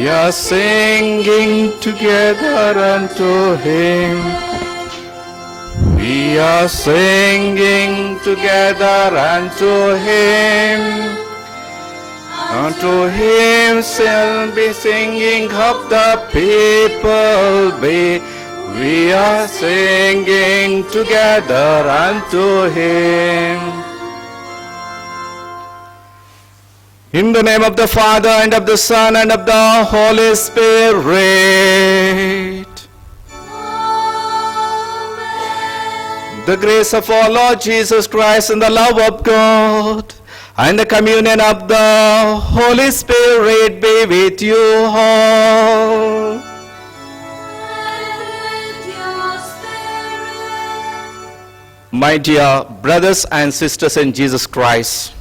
We are singing together unto Him. We are singing together unto Him. Unto Him shall be singing of the people be. We are singing together unto Him. In the name of the Father, and of the Son, and of the Holy Spirit. Amen. The grace of our Lord Jesus Christ, and the love of God, and the communion of the Holy Spirit be with you all. And with your spirit. My dear brothers and sisters in Jesus Christ,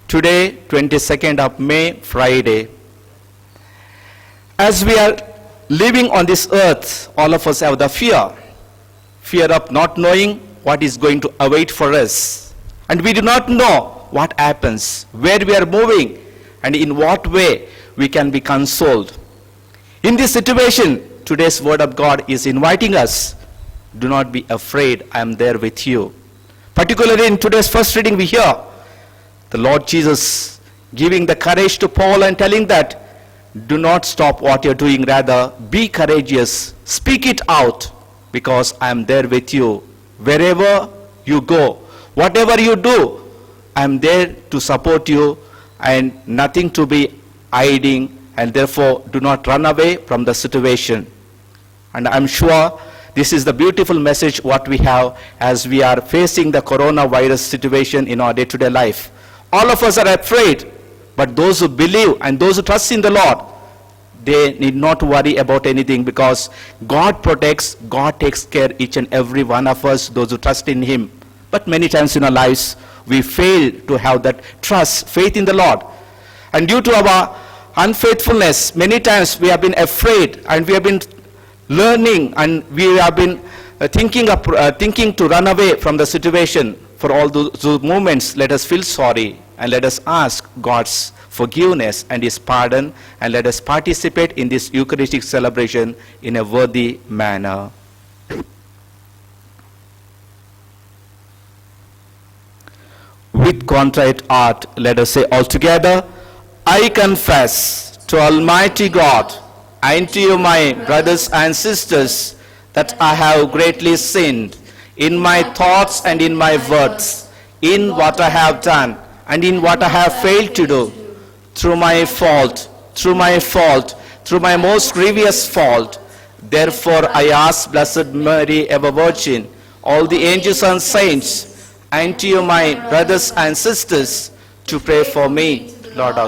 today, 22nd of May, Friday. As we are living on this earth, all of us have the fear of not knowing what is going to await for us. And we do not know what happens, where we are moving, and in what way we can be consoled. In this situation, today's word of God is inviting us, do not be afraid, I am there with you. Particularly in today's first reading, we hear the Lord Jesus giving the courage to Paul and telling that, do not stop what you're doing, rather be courageous, speak it out, because I am there with you. Wherever you go, whatever you do, I am there to support you, and nothing to be hiding, and therefore do not run away from the situation. And I'm sure this is the beautiful message what we have as we are facing the coronavirus situation in our day-to-day life. All of us are afraid, but those who believe and those who trust in the Lord, they need not worry about anything, because God protects, God takes care each and every one of us, those who trust in Him. But many times in our lives, we fail to have that trust, faith in the Lord. And due to our unfaithfulness, many times we have been afraid, and we have been learning, and we have been thinking to run away from the situation. For all those moments, let us feel sorry, and let us ask God's forgiveness and His pardon, and let us participate in this Eucharistic celebration in a worthy manner. With contrite heart, let us say all together, I confess to Almighty God and to you, my brothers and sisters, that I have greatly sinned in my thoughts and in my words, in what I have done and in what I have failed to do, through my most grievous fault. Therefore I ask Blessed Mary, ever Virgin, all the angels and saints, and to you, my brothers and sisters, to pray for me, Lord.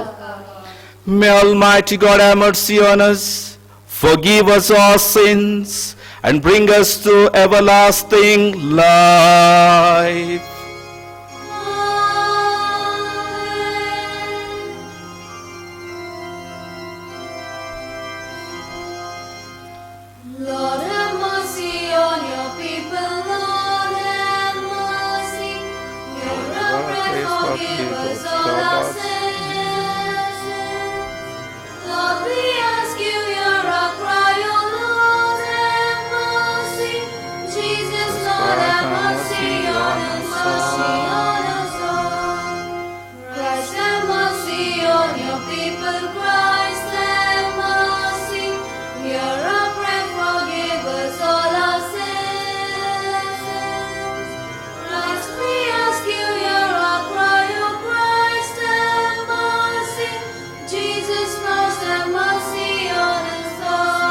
May Almighty God have mercy on us, forgive us our sins, and bring us to everlasting life. Lord, have mercy on your people. Lord, have mercy. Hear our prayer, forgive us all our sins. Lord, we ask you, hear our cry, O Lord, have mercy. Jesus, Lord, have mercy on us, mercy on us all. Christ, have mercy on your people. Christ, have mercy. Hear our prayer, forgive us all our sins. Christ, we ask you, hear our cry, O Christ, have mercy. Jesus, Christ, have mercy on us all.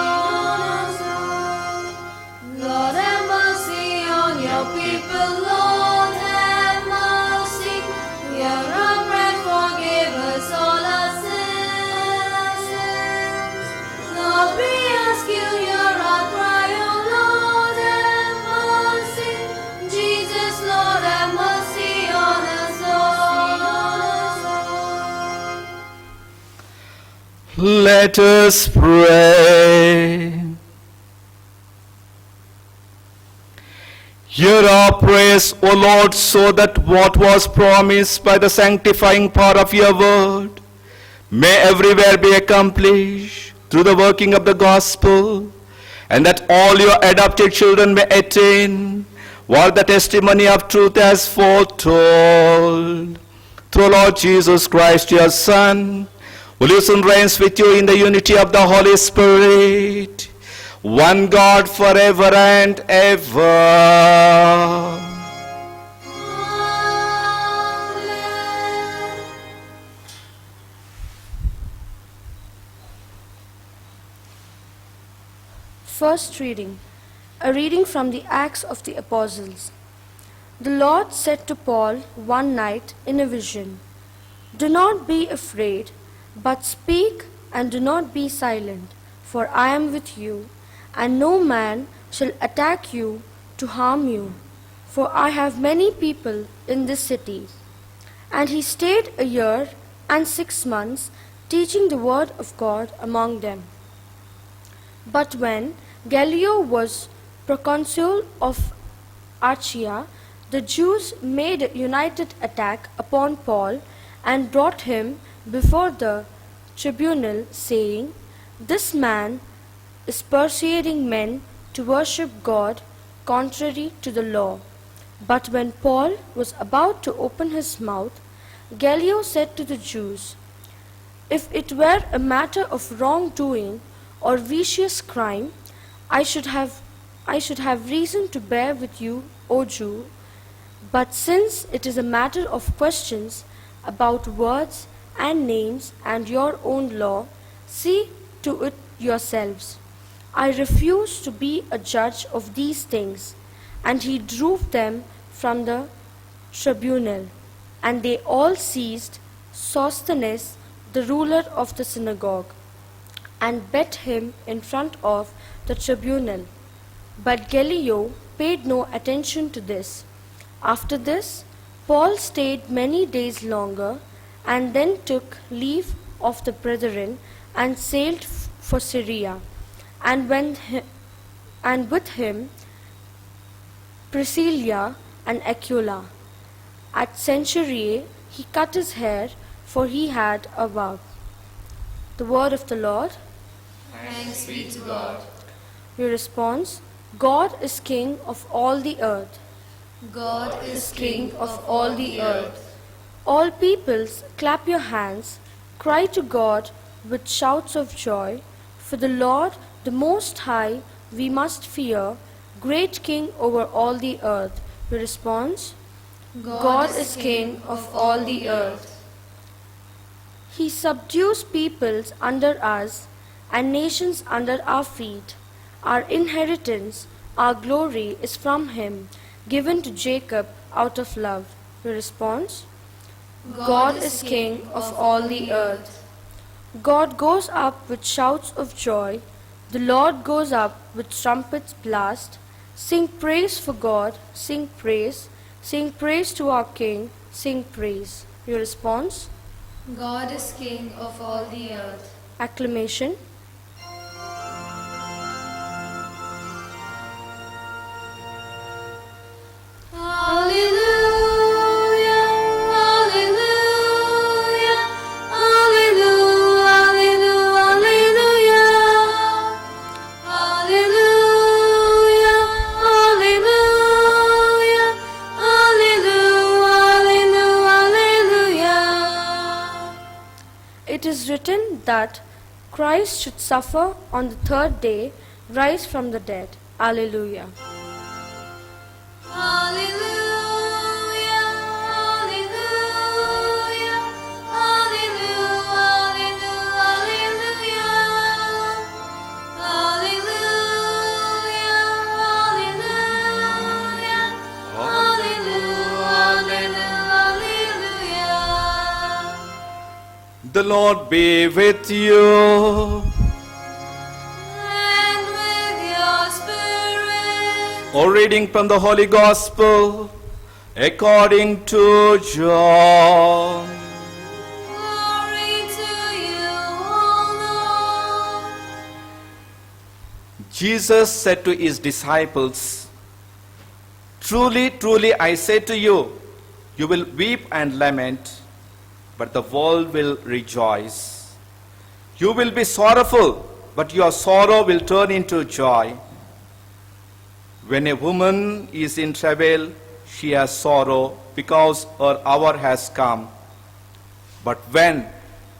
Lord, have mercy on your people. Lord, have mercy. Hear our prayer, forgive us all our sins. Lord, we ask you, hear our cry, O Lord, have mercy. Jesus, Lord, have mercy on us all. Let us pray. Hear our prayers, O Lord, so that what was promised by the sanctifying power of your word may everywhere be accomplished. through the working of the gospel, and that all your adopted children may attain what the testimony of truth has foretold. Through Lord Jesus Christ, your Son, who lives and reigns with you in the unity of the Holy Spirit, one God forever and ever. Amen. First reading. A reading from the Acts of the Apostles. The Lord said to Paul one night in a vision, "Do not be afraid, but speak and do not be silent, for I am with you, and no man shall attack you to harm you, for I have many people in this city." And he stayed a year and 6 months, teaching the word of God among them. But when Gallio was proconsul of Achaia, the Jews made a united attack upon Paul and brought him before the tribunal, saying, "This man is persuading men to worship God contrary to the law." But when Paul was about to open his mouth, Gallio said to the Jews, "If it were a matter of wrongdoing or vicious crime, I should have reason to bear with you, O Jew. But since it is a matter of questions about words and names and your own law, see to it yourselves. I refuse to be a judge of these things." And he drove them from the tribunal. And they all seized Sosthenes, the ruler of the synagogue, and beat him in front of the tribunal. But Gallio paid no attention to this. After this, Paul stayed many days longer, and then took leave of the brethren and sailed for Syria, and with him Priscilla and Aquila. At Cenchreae he cut his hair, for he had a vow. The word of the Lord. Thanks be to God. Your response: God is King of all the earth. God is King of all the earth. All peoples, clap your hands, cry to God with shouts of joy. For the Lord, the Most High, we must fear, great King over all the earth. Your response: God is King of all the earth. He subdues peoples under us and nations under our feet. Our inheritance, our glory is from him, given to Jacob out of love. Your response: God is King of all the earth. God goes up with shouts of joy. The Lord goes up with trumpets blast. Sing praise for God, sing praise. Sing praise to our King, sing praise. Your response: God is King of all the earth. acclamation. Hallelujah, hallelujah, hallelujah, hallelujah, hallelujah, hallelujah, hallelujah, hallelujah. It is written that Christ should suffer on the third day, rise from the dead. Alleluia. Hallelujah, hallelujah, hallelujah, hallelujah, hallelujah, hallelujah, hallelujah. The Lord be with you. And with your spirit. A reading from the Holy Gospel according to John. Glory to you, O Lord. Jesus said to his disciples, "Truly, truly, I say to you, you will weep and lament, but the world will rejoice. You will be sorrowful, but your sorrow will turn into joy. When a woman is in travail, she has sorrow because her hour has come. But when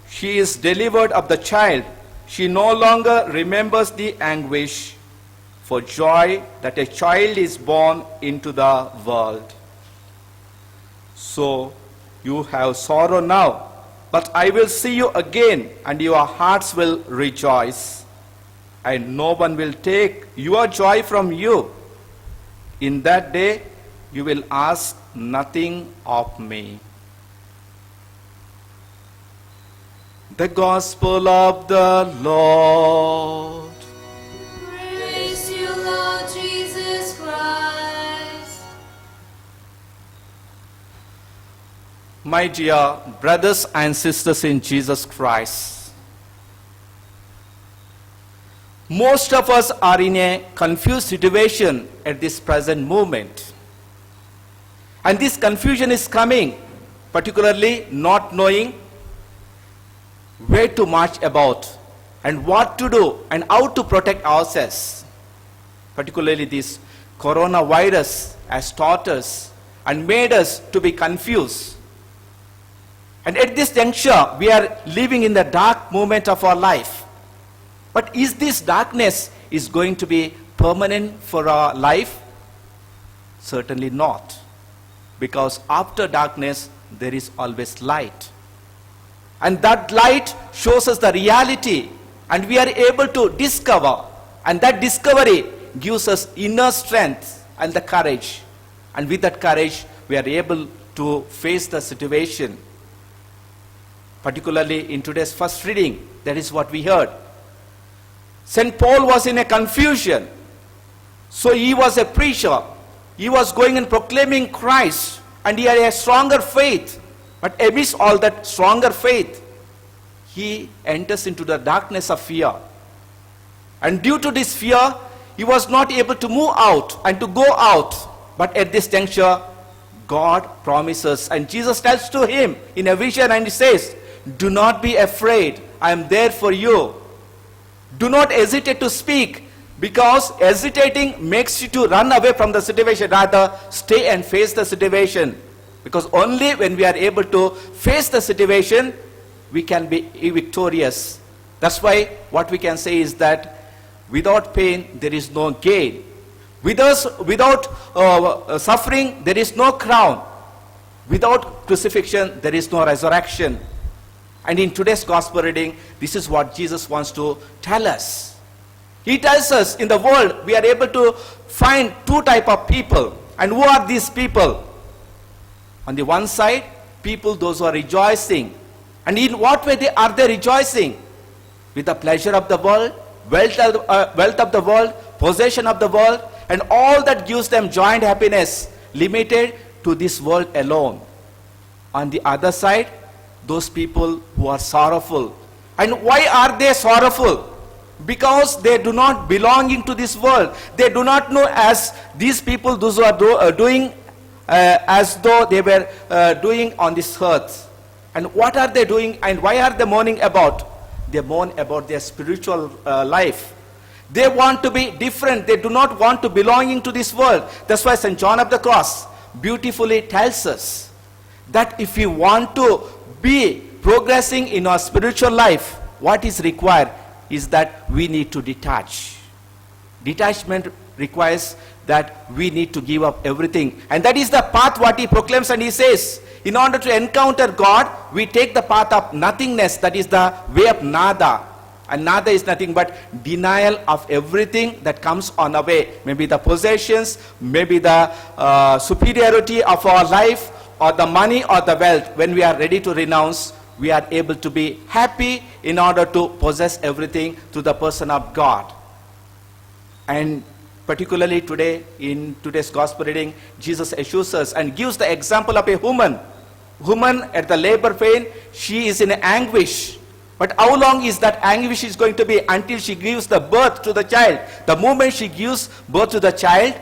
she is delivered of the child, she no longer remembers the anguish for joy that a child is born into the world. So you have sorrow now, but I will see you again, and your hearts will rejoice, and no one will take your joy from you. In that day you will ask nothing of me. The Gospel of the Lord. Praise you, Lord Jesus Christ. My dear brothers and sisters in Jesus Christ, most of us are in a confused situation at this present moment. And this confusion is coming, particularly not knowing where to march about and what to do and how to protect ourselves. Particularly this coronavirus has taught us and made us to be confused. And at this juncture, we are living in the dark moment of our life. But is this darkness is going to be permanent for our life? Certainly not. Because after darkness, there is always light. And that light shows us the reality, and we are able to discover, and that discovery gives us inner strength and the courage. And with that courage, we are able to face the situation. Particularly in today's first reading, that is what we heard. St. Paul was in a confusion. So he was a preacher. He was going and proclaiming Christ, and he had a stronger faith. But amidst all that stronger faith, he enters into the darkness of fear. And due to this fear, he was not able to move out and to go out. But at this juncture, God promises, and Jesus tells to him in a vision, and he says, "Do not be afraid, I am there for you. Do not hesitate to speak, because hesitating makes you to run away from the situation. Rather, stay and face the situation. Because only when we are able to face the situation, we can be victorious." That's why what we can say is that without pain, there is no gain. Without suffering, there is no crown. Without crucifixion, there is no resurrection. And in today's gospel reading, this is what Jesus wants to tell us. He tells us in the world, we are able to find two types of people. And who are these people? On the one side, people, those who are rejoicing. And in what way are they rejoicing? With the pleasure of the world, wealth of the world, possession of the world, and all that gives them joy and happiness, limited to this world alone. On the other side, those people who are sorrowful. And why are they sorrowful? Because they do not belong into this world. They do not know as these people, those who are doing as though they were doing on this earth. And what are they doing, and why are they mourning about? They mourn about their spiritual life. They want to be different. They do not want to belong to this world. That's why St. John of the Cross beautifully tells us that if we want to be progressing in our spiritual life, what is required is that we need to detach. Detachment requires that we need to give up everything. And that is the path what he proclaims, and he says, in order to encounter God, we take the path of nothingness, that is the way of nada. And nada is nothing but denial of everything that comes on our way. Maybe the possessions, maybe the superiority of our life, or the money or the wealth. When we are ready to renounce, we are able to be happy in order to possess everything through the person of God. And particularly today, in today's gospel reading, Jesus assures us and gives the example of a woman. Woman at the labor pain, she is in anguish. But how long is that anguish is going to be? Until she gives the birth to the child. The moment she gives birth to the child,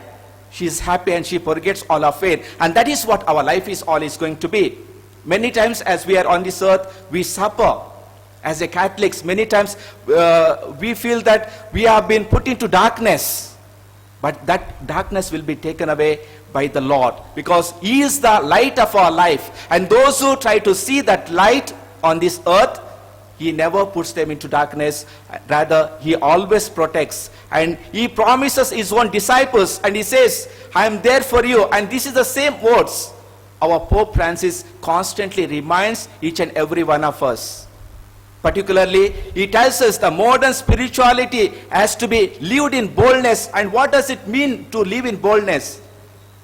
she is happy and she forgets all her pain. And that is what our life is all is going to be. Many times as we are on this earth, we suffer. As a Catholics, many times we feel that we have been put into darkness, but that darkness will be taken away by the Lord, because He is the light of our life. And those who try to see that light on this earth, He never puts them into darkness. Rather, He always protects. And He promises His own disciples, and He says, I am there for you. And this is the same words our Pope Francis constantly reminds each and every one of us. Particularly, he tells us the modern spirituality has to be lived in boldness. And what does it mean to live in boldness?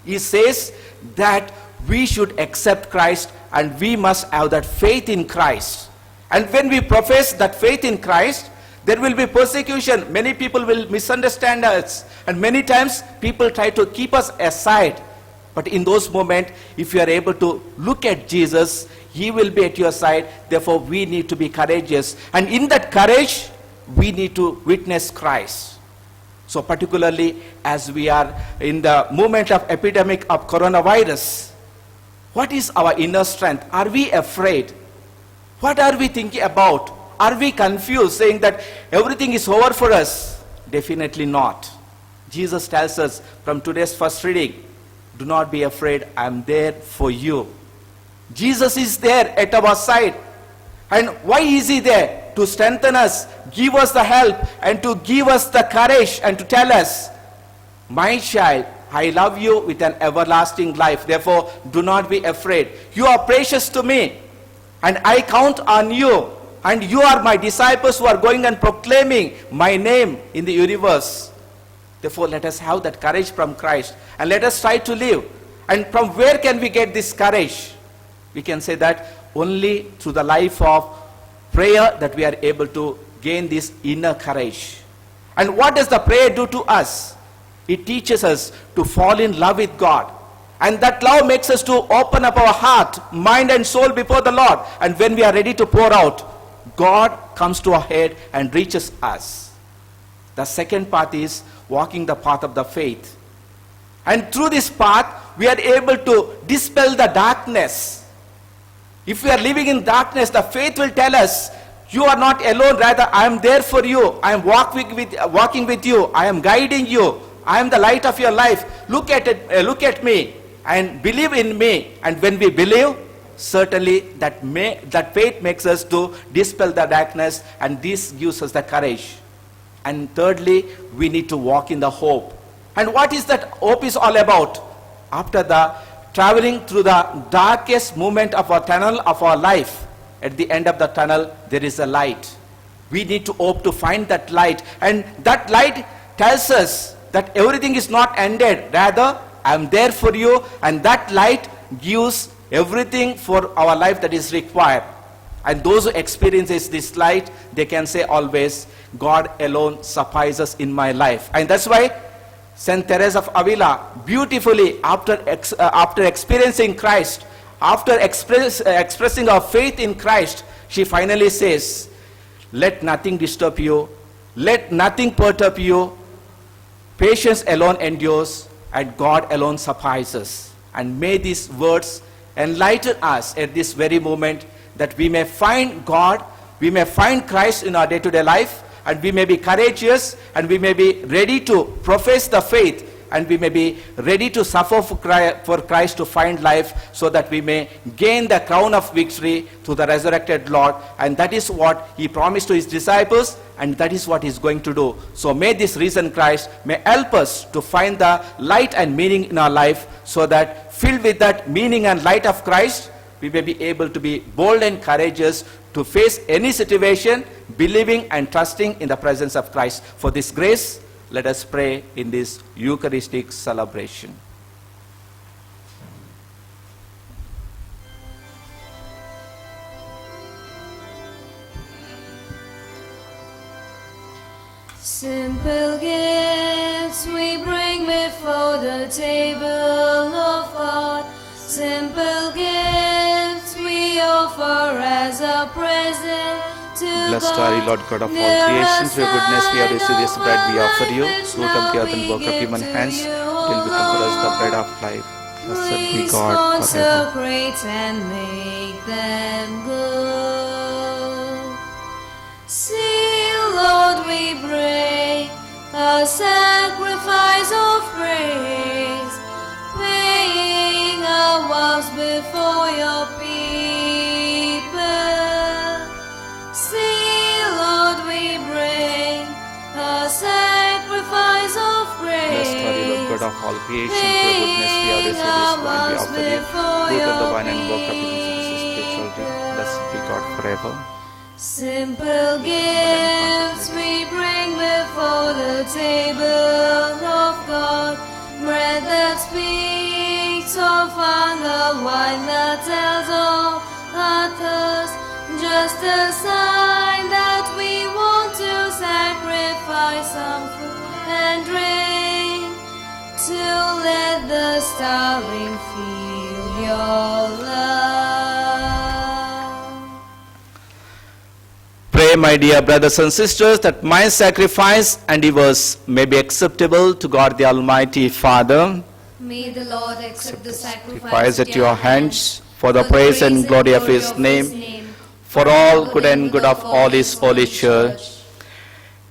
He says that we should accept Christ, and we must have that faith in Christ. And when we profess that faith in Christ, there will be persecution. Many people will misunderstand us, and many times people try to keep us aside. But in those moments, if you are able to look at Jesus, He will be at your side. Therefore, we need to be courageous. And in that courage, we need to witness Christ. So particularly as we are in the moment of epidemic of coronavirus, what is our inner strength? Are we afraid? What are we thinking about? Are we confused, saying that everything is over for us? Definitely not. Jesus tells us from today's first reading, do not be afraid, I am there for you. Jesus is there at our side. And why is He there? To strengthen us, give us the help, and to give us the courage, and to tell us, my child, I love you with an everlasting life. Therefore, do not be afraid. You are precious to me, and I count on you. And you are my disciples who are going and proclaiming my name in the universe. Therefore, let us have that courage from Christ, and let us try to live. And from where can we get this courage? We can say that only through the life of prayer that we are able to gain this inner courage. And what does the prayer do to us? It teaches us to fall in love with God. And that love makes us to open up our heart, mind and soul before the Lord. And when we are ready to pour out, God comes to our head and reaches us. The second path is walking the path of the faith. And through this path, we are able to dispel the darkness. If we are living in darkness, the faith will tell us, you are not alone, rather I am there for you. I am walking with you. I am guiding you. I am the light of your life. Look at it, look at me and believe in me. And when we believe, certainly that faith makes us to dispel the darkness, and this gives us the courage. And thirdly, we need to walk in the hope. And what is that hope is all about? After the traveling through the darkest moment of our tunnel of our life, at the end of the tunnel, there is a light. We need to hope to find that light. And that light tells us that everything is not ended. Rather, I am there for you. And that light gives everything for our life that is required. And those who experiences this light, they can say always, God alone suffices in my life. And that's why Saint Teresa of Avila beautifully, after experiencing Christ, after expressing our faith in Christ, she finally says, let nothing disturb you, let nothing perturb you, patience alone endures, and God alone suffices. And may these words enlighten us at this very moment, that we may find God, we may find Christ in our day-to-day life, and we may be courageous, and we may be ready to profess the faith, and we may be ready to suffer for Christ to find life, so that we may gain the crown of victory through the resurrected Lord. And that is what He promised to His disciples, and that is what He is going to do. So may this risen Christ may help us to find the light and meaning in our life, so that filled with that meaning and light of Christ, we may be able to be bold and courageous to face any situation, believing and trusting in the presence of Christ. For this grace, let us pray in this Eucharistic celebration. Simple gifts we bring before the table of God. Simple gifts we offer as a present to Blessed God. are you, Lord God of all creation. Through your goodness we have received this bread we offer you. Root of the earth and work of human hands, till become for us the bread of life. Blessed be Please God forever. consecrate and make them good. of all creation, to your goodness we have received this wine, we offer you. Fruit of the vine and work of your spiritual deed. Blessed be God forever. Simple gifts we bring before the table of God. Bread that speaks of Father, wine that tells of our thirst. Just a sign that we want to sacrifice some food and drink, to let the starving feel your love. Pray, my dear brothers and sisters, that my sacrifice and yours may be acceptable to God the Almighty Father. May the Lord accept the sacrifice Sacrifice at your hands for the praise and glory of His name, for all good and good of all His holy church.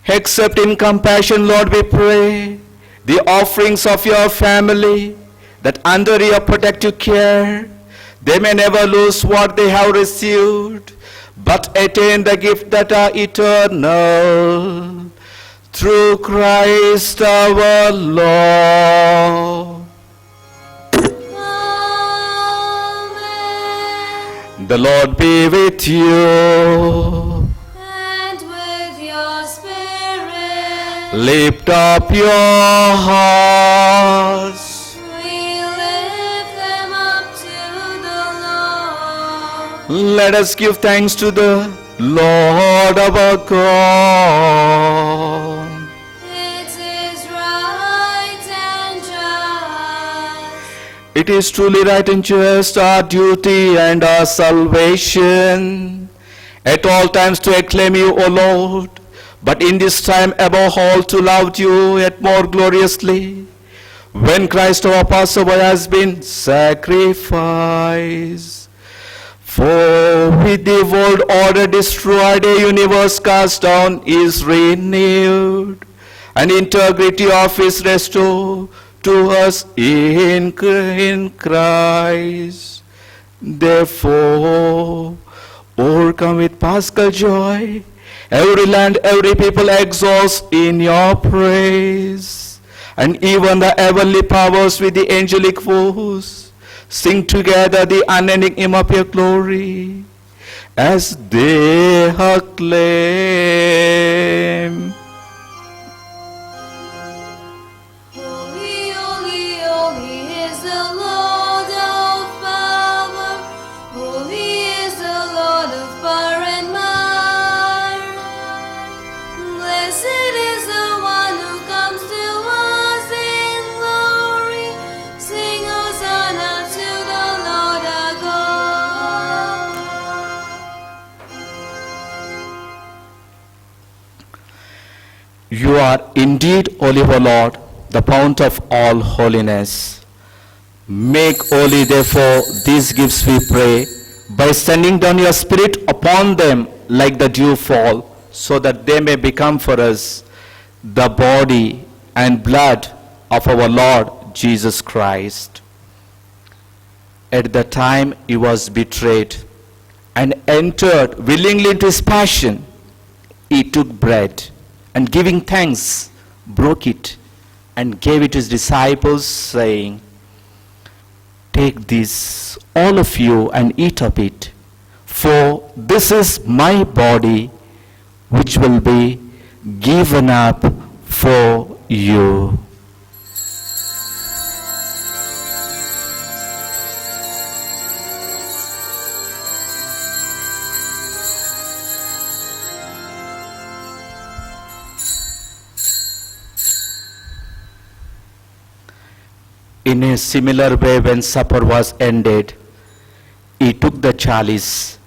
Accept in compassion, Lord, we pray, the offerings of your family, that under your protective care, they may never lose what they have received, but attain the gift that are eternal. Through Christ our Lord. Amen. The Lord be with you. And with your spirit, Lift up your hearts. we lift them up to the Lord. Let us give thanks to the Lord our God. It is right and just. It is truly right and just, our duty and our salvation, at all times to acclaim you, O Lord, but in this time above all to love you yet more gloriously, when Christ our Passover has been sacrificed. For with the world order destroyed, a universe cast down is renewed, and integrity of is restored to us in Christ. Therefore, overcome with paschal joy, every land, every people exalts in your praise, and even the heavenly powers with the angelic force sing together the unending hymn of your glory, as they acclaim. Holy, holy, holy is the Lord of power. Holy is the Lord of power and might. Blessed is the one who comes to us in glory. Sing Hosanna to the Lord our God. You are indeed holy, O Lord, the fount of all holiness. Make holy, therefore, these gifts, we pray, by sending down your Spirit upon them like the dew fall, so that they may become for us the body and blood of our Lord Jesus Christ. At the time he was betrayed and entered willingly into his passion, he took bread, and giving thanks, broke it, and gave it to his disciples, saying, "Take this, all of you, and eat of it, for this is my body, which will be given up for you." In a similar way, when supper was ended, he took the chalice,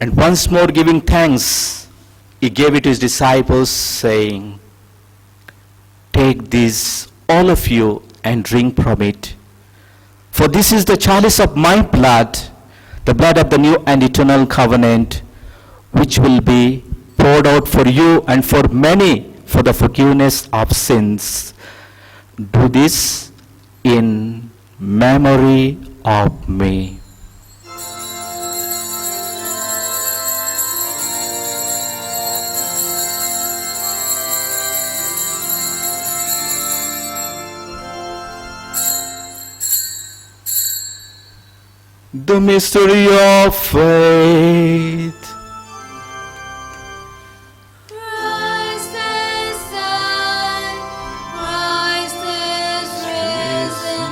and once more giving thanks, he gave it to his disciples, saying, "Take this, all of you, and drink from it. For this is the chalice of my blood, the blood of the new and eternal covenant, which will be poured out for you and for many for the forgiveness of sins. Do this in memory of me." The mystery of faith. Christ is died, Christ is risen,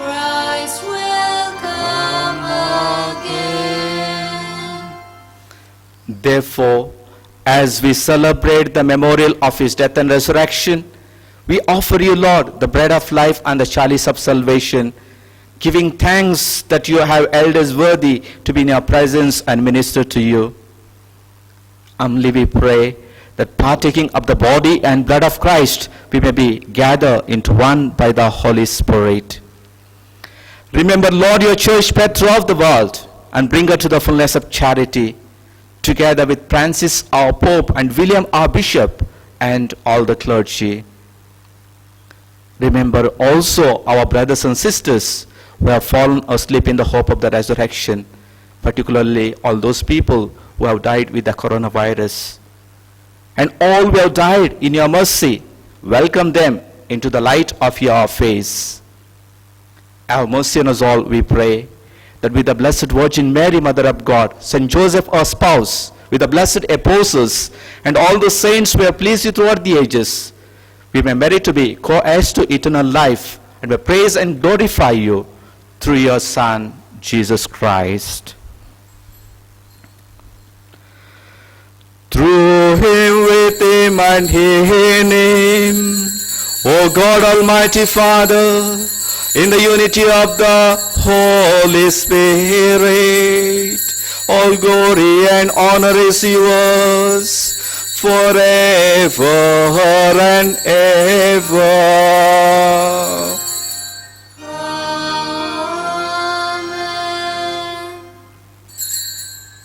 Christ will come again. Therefore, as we celebrate the memorial of his death and resurrection, we offer you, Lord, the bread of life and the chalice of salvation, giving thanks that you have held us worthy to be in your presence and minister to you. Humbly we pray that partaking of the body and blood of Christ, we may be gathered into one by the Holy Spirit. Remember, Lord, your church spread throughout the world, and bring her to the fullness of charity, together with Francis our Pope and William our Bishop and all the clergy. Remember also our brothers and sisters who have fallen asleep in the hope of the resurrection, particularly all those people who have died with the coronavirus. And all who have died in your mercy, welcome them into the light of your face. Have mercy on us all, we pray, that with the Blessed Virgin Mary, Mother of God, Saint Joseph, our spouse, with the blessed apostles, and all the saints who have pleased you throughout the ages, we may merit to be co-heirs to eternal life, and may praise and glorify you through your Son, Jesus Christ. Through him, with him, and in him, O God Almighty Father, in the unity of the Holy Spirit, all glory and honor is yours forever and ever. Amen.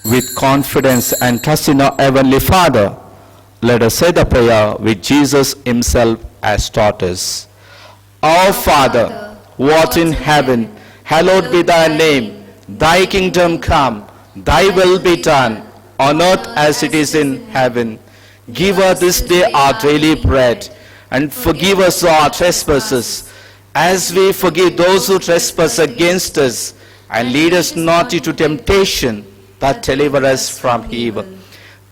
With confidence and trust in our Heavenly Father, let us say the prayer which Jesus himself has taught us. Our Father, who art in heaven, hallowed be thy name. Thy kingdom come, thy will be done, on earth as it is in heaven. Give us this day our daily bread, and forgive us our trespasses, as we forgive those who trespass against us. And lead us not into temptation, but deliver us from evil.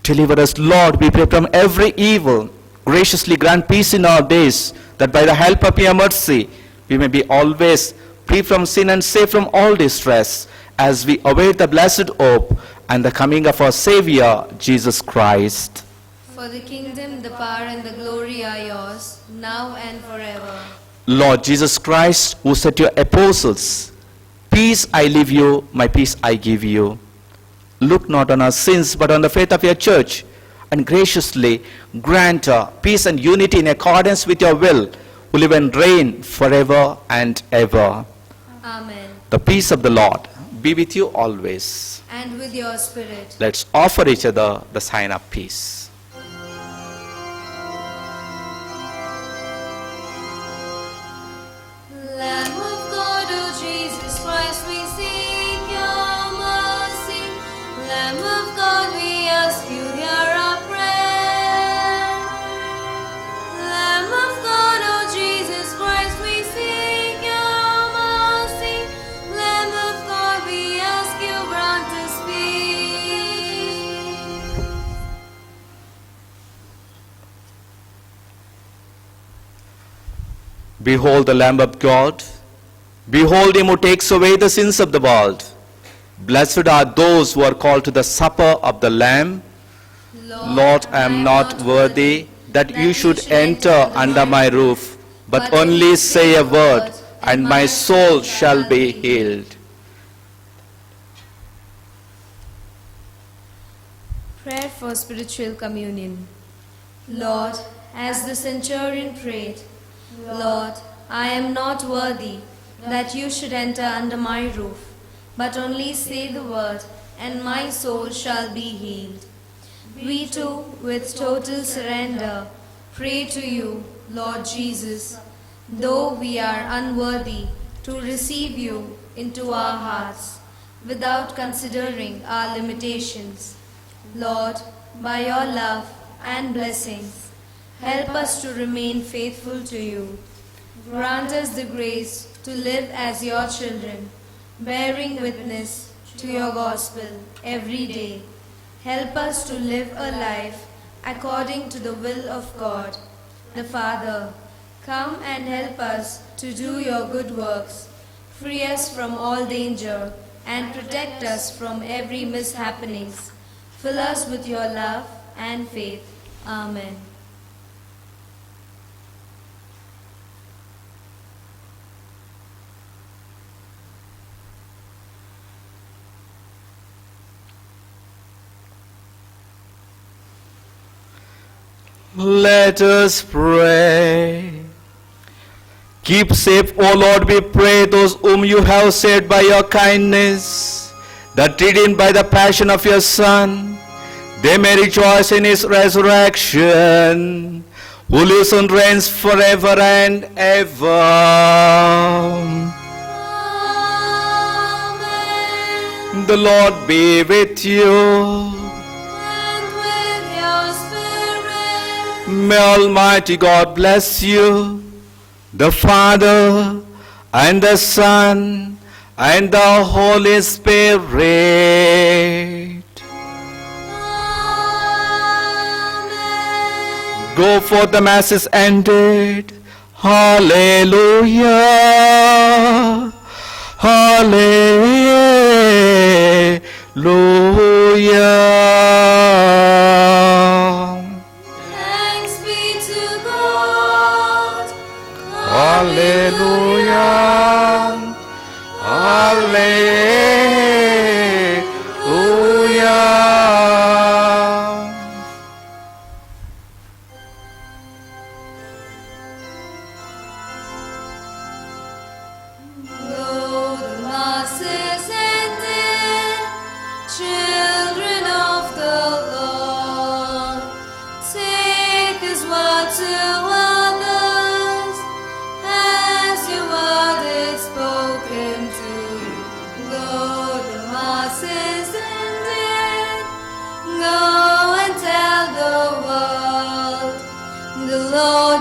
Deliver us, Lord, we pray, from every evil. Graciously grant peace in our days, that by the help of your mercy, we may be always free from sin and safe from all distress, as we await the blessed hope and the coming of our Savior, Jesus Christ. For the kingdom, the power, and the glory are yours, now and forever. Lord Jesus Christ, who said to your apostles, peace I leave you, my peace I give you. Look not on our sins, but on the faith of your church, and graciously grant her peace and unity in accordance with your will, who live and reign forever and ever. Amen. The peace of the Lord be with you always. And with your spirit. Let's offer each other the sign of peace. Lamb of God, O Jesus Christ, we seek your mercy. Lamb of God, we ask you, hear our prayer. Lamb of God, O Jesus Christ, we seek your mercy. Lamb of God, we ask you, grant us peace. Behold the Lamb of God. Behold him who takes away the sins of the world. Blessed are those who are called to the supper of the Lamb. Lord, I am not worthy that you should enter under my roof, but only say a word, and my soul shall be healed. Prayer for spiritual communion. Lord, as the centurion prayed, Lord, I am not worthy that you should enter under my roof, but only say the word, and my soul shall be healed. We too, with total surrender, pray to you, Lord Jesus, though we are unworthy to receive you into our hearts, without considering our limitations. Lord, by your love and blessings, help us to remain faithful to you. Grant us the grace to live as your children, bearing witness to your gospel every day. Help us to live a life according to the will of God, the Father. Come and help us to do your good works. Free us from all danger and protect us from every mishappenings. Fill us with your love and faith. Amen. Let us pray. Keep safe, O Lord, we pray, those whom you have saved by your kindness, that redeemed by the passion of your Son, they may rejoice in his resurrection, who lives and reigns forever and ever. Amen. The Lord be with you. And with your spirit. May Almighty God bless you, the Father, and the Son, and the Holy Spirit. Amen. Go forth, the Mass is ended. Hallelujah. Hallelujah. Thanks be to God. Hallelujah. Hallelujah. Though the Mass is ended, children of the Lord, take His word to others, as your word is spoken to you. Though the Mass is ended, go and tell the world, the Lord